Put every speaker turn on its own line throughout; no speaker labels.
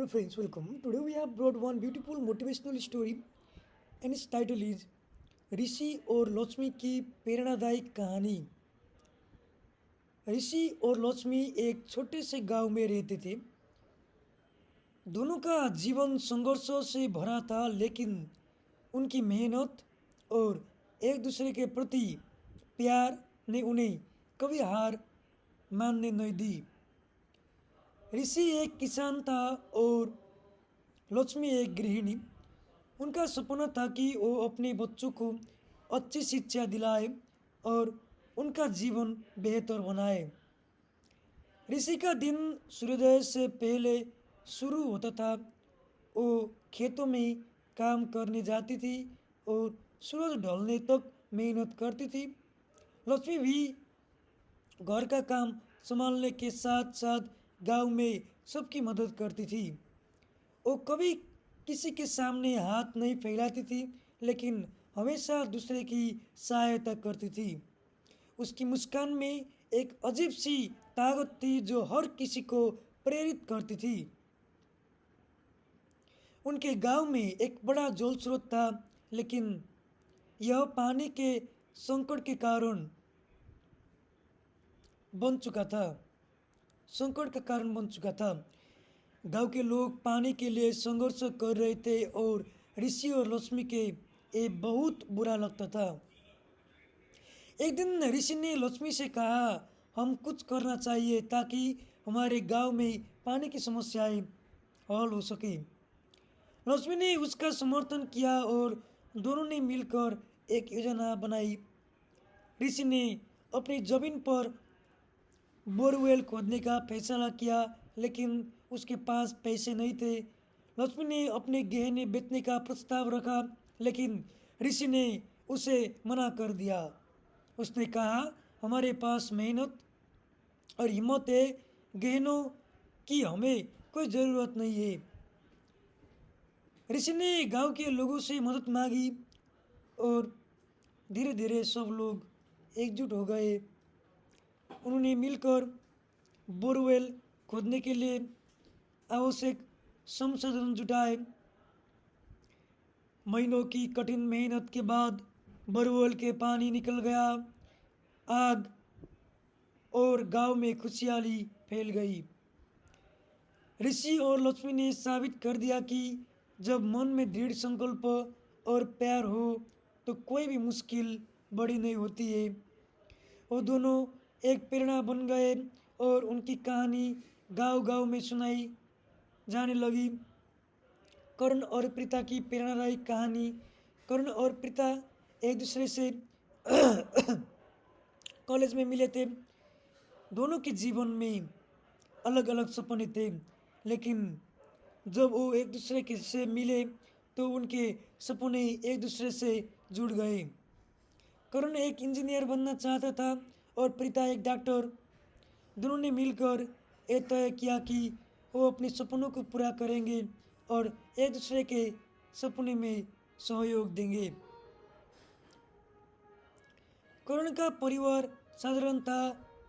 Hello friends, welcome. Today we have brought one beautiful motivational story and its title is ऋषि और लक्ष्मी की प्रेरणादायक कहानी। ऋषि और लक्ष्मी एक छोटे से गांव में रहते थे। दोनों का जीवन संघर्षों से भरा था, लेकिन उनकी मेहनत और एक दूसरे के प्रति प्यार ने उन्हें कभी हार मानने नहीं दी। ऋषि एक किसान था और लक्ष्मी एक गृहिणी। उनका सपना था कि वो अपने बच्चों को अच्छी शिक्षा दिलाए और उनका जीवन बेहतर बनाए। ऋषि का दिन सूर्योदय से पहले शुरू होता था। वो खेतों में काम करने जाती थी और सूरज ढलने तक मेहनत करती थी। लक्ष्मी भी घर का काम संभालने के साथ साथ गांव में सबकी मदद करती थी। वो कभी किसी के सामने हाथ नहीं फैलाती थी, लेकिन हमेशा दूसरे की सहायता करती थी। उसकी मुस्कान में एक अजीब सी ताकत थी जो हर किसी को प्रेरित करती थी। उनके गांव में एक बड़ा जल स्रोत था, लेकिन यह पानी के संकट के कारण बन चुका था संकट का कारण बन चुका था। गांव के लोग पानी के लिए संघर्ष कर रहे थे और ऋषि और लक्ष्मी के ये बहुत बुरा लगता था। एक दिन ऋषि ने लक्ष्मी से कहा, हम कुछ करना चाहिए ताकि हमारे गांव में पानी की समस्याएं हल हो सके। लक्ष्मी ने उसका समर्थन किया और दोनों ने मिलकर एक योजना बनाई। ऋषि ने अपनी जमीन पर बोरवेल खोदने का फैसला किया, लेकिन उसके पास पैसे नहीं थे। लक्ष्मी ने अपने गहने बेचने का प्रस्ताव रखा, लेकिन ऋषि ने उसे मना कर दिया। उसने कहा, हमारे पास मेहनत और हिम्मत है, गहनों की हमें कोई ज़रूरत नहीं है। ऋषि ने गांव के लोगों से मदद मांगी और धीरे धीरे सब लोग एकजुट हो गए। उन्होंने मिलकर बोरवेल खोदने के लिए आवश्यक संसाधन जुटाए। महीनों की कठिन मेहनत के बाद बोरवेल के पानी निकल गया। आग और गांव में खुशहाली फैल गई। ऋषि और लक्ष्मी ने साबित कर दिया कि जब मन में दृढ़ संकल्प और प्यार हो तो कोई भी मुश्किल बड़ी नहीं होती है। वो दोनों एक प्रेरणा बन गए और उनकी कहानी गांव-गांव में सुनाई जाने लगी। कर्ण और प्रीता की प्रेरणादायक कहानी। कर्ण और प्रीता एक दूसरे से कॉलेज में मिले थे। दोनों के जीवन में अलग अलग सपने थे, लेकिन जब वो एक दूसरे के से मिले तो उनके सपने एक दूसरे से जुड़ गए। कर्ण एक इंजीनियर बनना चाहता था और प्रीता एक डॉक्टर। दोनों ने मिलकर ये तय किया कि वो अपने सपनों को पूरा करेंगे और एक दूसरे के सपने में सहयोग देंगे। कर्ण का परिवार साधारण था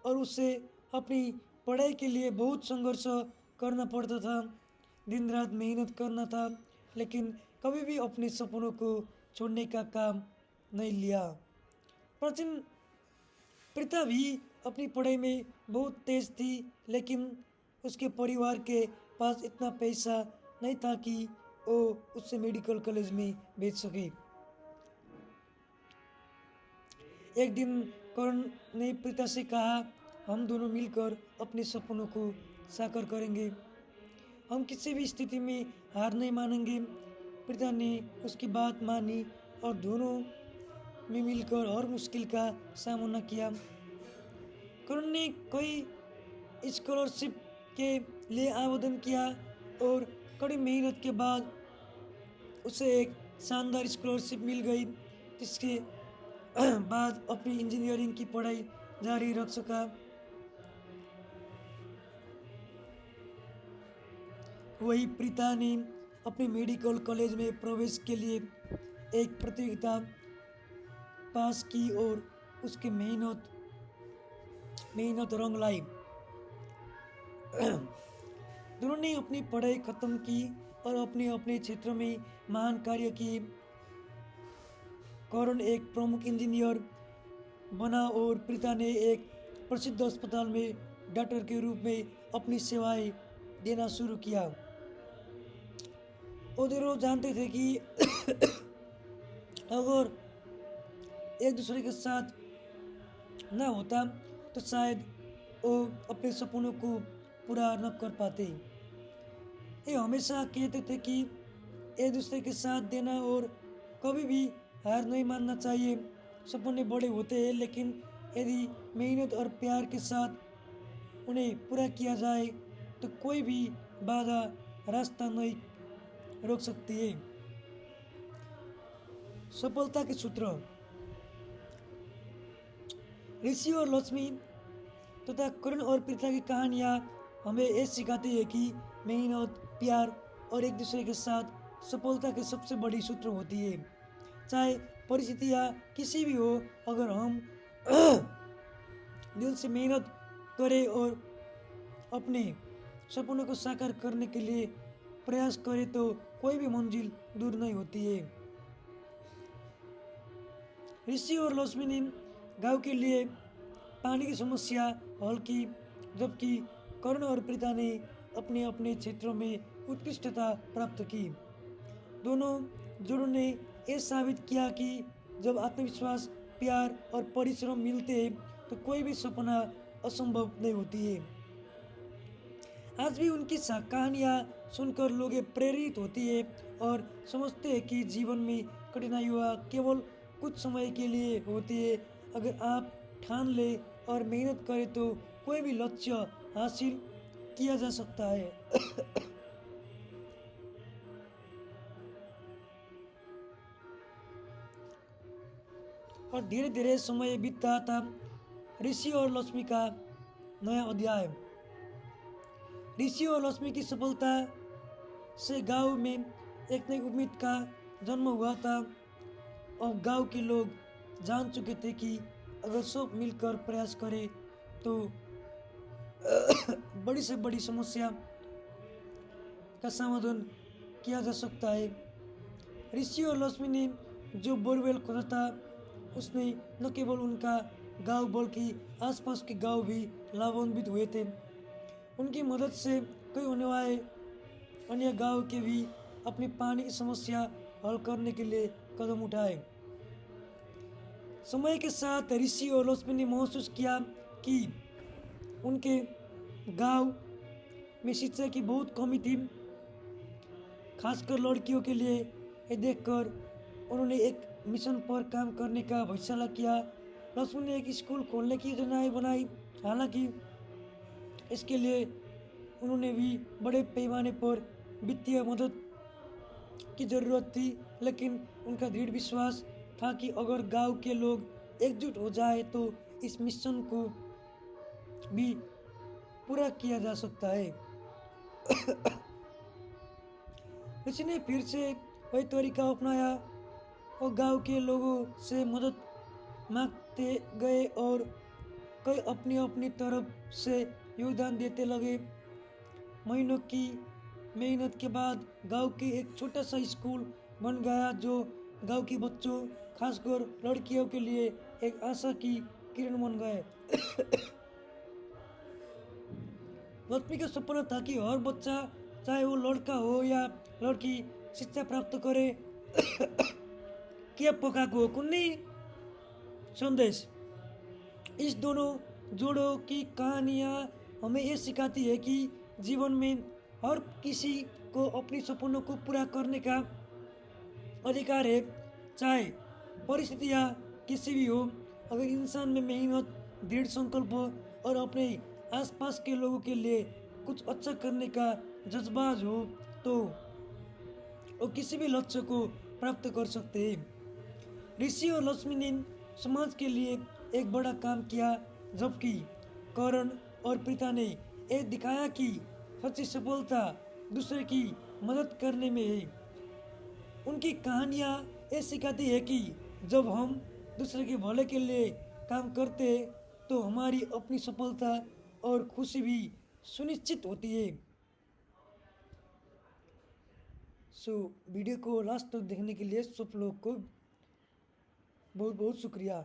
और उसे अपनी पढ़ाई के लिए बहुत संघर्ष करना पड़ता था। दिन रात मेहनत करना था, लेकिन कभी भी अपने सपनों को छोड़ने का काम नहीं लिया। प्राचीन प्रीता भी अपनी पढ़ाई में बहुत तेज थी, लेकिन उसके परिवार के पास इतना पैसा नहीं था कि वो उससे मेडिकल कॉलेज में भेज सके। एक दिन कर्ण ने प्रीता से कहा, हम दोनों मिलकर अपने सपनों को साकार करेंगे। हम किसी भी स्थिति में हार नहीं मानेंगे। प्रीता ने उसकी बात मानी और दोनों ने मिलकर हर मुश्किल का सामना किया। कर्ण ने कई स्कॉलरशिप के लिए आवेदन किया और कड़ी मेहनत के बाद उसे एक शानदार स्कॉलरशिप मिल गई, जिसके बाद अपनी इंजीनियरिंग की पढ़ाई जारी रख सका। वही प्रीता ने अपने मेडिकल कॉलेज में प्रवेश के लिए एक प्रतियोगिता पास की और उसकी मेहनत मेहनत रंग लाई। दोनों ने अपनी पढ़ाई खत्म की और अपने अपने क्षेत्र में महान कार्य किए। करण एक प्रमुख इंजीनियर बना और प्रीता ने एक प्रसिद्ध अस्पताल में डॉक्टर के रूप में अपनी सेवाएं देना शुरू किया। और दोनों जानते थे कि अगर एक दूसरे के साथ ना होता तो शायद वो अपने सपनों को पूरा न कर पाते। ये हमेशा कहते थे कि एक दूसरे के साथ देना और कभी भी हार नहीं मानना चाहिए। सपने बड़े होते हैं, लेकिन यदि मेहनत और प्यार के साथ उन्हें पूरा किया जाए तो कोई भी बाधा रास्ता नहीं रोक सकती है। सफलता के सूत्र। ऋषि और लक्ष्मी तथा करण और प्रीता की कहानियाँ हमें ये सिखाती है कि मेहनत, प्यार और एक दूसरे के साथ सफलता के सबसे बड़ी सूत्र होती है। चाहे परिस्थितियाँ किसी भी हो, अगर हम दिल से मेहनत करें और अपने सपनों को साकार करने के लिए प्रयास करें तो कोई भी मंजिल दूर नहीं होती है। ऋषि और लक्ष्मी ने गांव के लिए पानी की समस्या हल की, जबकि कर्ण और प्रीता ने अपने अपने क्षेत्रों में उत्कृष्टता प्राप्त की। दोनों जोड़ों ने यह साबित किया कि जब आत्मविश्वास, प्यार और परिश्रम मिलते हैं तो कोई भी सपना असंभव नहीं होती है। आज भी उनकी कहानियाँ सुनकर लोग प्रेरित होती है और समझते हैं कि जीवन में कठिनाइयाँ केवल कुछ समय के लिए होती है। अगर आप ठान ले और मेहनत करें तो कोई भी लक्ष्य हासिल किया जा सकता है। और धीरे धीरे समय बीतता था। ऋषि और लक्ष्मी का नया अध्याय। ऋषि और लक्ष्मी की सफलता से गांव में एक नई उम्मीद का जन्म हुआ था। और गांव के लोग जान चुके थे कि अगर सब मिलकर प्रयास करें तो बड़ी से बड़ी समस्या का समाधान किया जा सकता है। ऋषि और लक्ष्मी ने जो बोरवेल खोदा था उसने न केवल उनका गांव बल्कि आसपास के गांव भी लाभान्वित हुए थे। उनकी मदद से कई होने वाले अन्य गांव के भी अपनी पानी की समस्या हल करने के लिए कदम उठाए। समय के साथ ऋषि और लक्ष्मी ने महसूस किया कि उनके गांव में शिक्षा की बहुत कमी थी, खासकर लड़कियों के लिए। ये देखकर उन्होंने एक मिशन पर काम करने का फैसला किया। लक्ष्मी ने एक स्कूल खोलने की योजना बनाई। हालांकि इसके लिए उन्होंने भी बड़े पैमाने पर वित्तीय मदद की जरूरत थी, लेकिन उनका दृढ़ विश्वास था कि अगर गांव के लोग एकजुट हो जाए तो इस मिशन को भी पूरा किया जा सकता है। ऋषि ने फिर से वही तरीका अपनाया और गांव के लोगों से मदद मांगते गए और कई अपनी अपनी तरफ से योगदान देते लगे। महीनों की मेहनत के बाद गांव के एक छोटा सा स्कूल बन गया, जो गांव के बच्चों, खासकर लड़कियों के लिए एक आशा की किरण बन गए। लक्ष्मी का सपना था कि हर बच्चा, चाहे वो लड़का हो या लड़की, शिक्षा प्राप्त करे। के पकाको कुन्नी संदेश। इस दोनों जोड़ों की कहानियाँ हमें ये सिखाती है कि जीवन में हर किसी को अपने सपनों को पूरा करने का अधिकार है, चाहे परिस्थितियाँ किसी भी हो। अगर इंसान में मेहनत, दृढ़ संकल्प और अपने आसपास के लोगों के लिए कुछ अच्छा करने का जज्बा हो तो वो किसी भी लक्ष्य को प्राप्त कर सकते हैं। ऋषि और लक्ष्मी ने समाज के लिए एक बड़ा काम किया, जबकि करण और प्रीता ने यह दिखाया कि सच्ची सफलता दूसरे की मदद करने में है। उनकी कहानियाँ ये सिखाती है कि जब हम दूसरे के भले के लिए काम करते हैं तो हमारी अपनी सफलता और खुशी भी सुनिश्चित होती है। सो वीडियो को लास्ट तक देखने के लिए सब लोग को बहुत बहुत शुक्रिया।